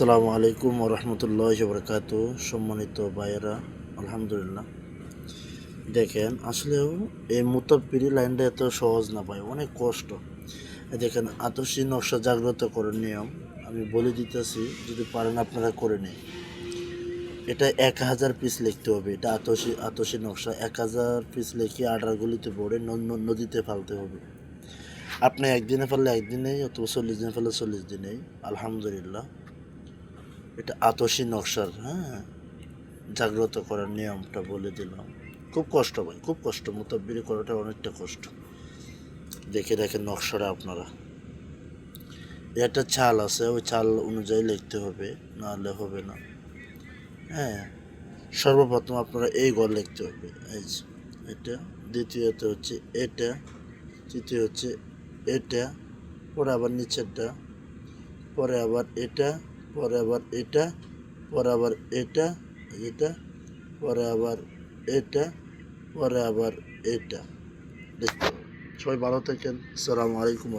আসসালামু আলাইকুম ওরহমতুল্লাহ বরকাত। সম্মানিত ভাইয়েরা, আলহামদুলিল্লাহ। দেখেন, আসলেও এই মুতাব্বিরি লাইনটা এত সহজ না ভাই, অনেক কষ্ট। দেখেন, আতসী নকশা জাগ্রত করার নিয়ম আমি বলে দিতেছি, যদি পারেন আপনারা করে নিন। এটা 1000 পিস লিখতে হবে। এটা আতসী নকশা 1000 পিস লিখে আডারগুলিতে পড়ে নদীতে ফেলতে হবে। আপনি একদিনে ফেললে একদিনেই, অথবা 40 দিনে ফেললে 40 দিনেই। আলহামদুলিল্লাহ, এটা আতসী নকশার জাগ্রত করার নিয়মটা বলে দিলাম। খুব কষ্ট ভাই, খুব কষ্ট। মুতাব্বিরি করাটা অনেকটা কষ্ট। দেখে দেখেন নকশাটা আপনারা। একটা চাল আছে, ওই চাল অনুযায়ী লিখতে হবে, নাহলে হবে না। হ্যাঁ, সর্বপ্রথম আপনারা এই ঘর লিখতে হবে, এই যে এটা। দ্বিতীয়ত হচ্ছে এটা। তৃতীয় হচ্ছে এটা। পরে আবার নিচেরটা। পরে আবার এটা। পরে আবার এটা। পরে আবার এটা। এটা। পরে আবার এটা। পরে আবার এটা দেখতে হবে। সবাই ভালো থাকেন। আসসালামু আলাইকুম।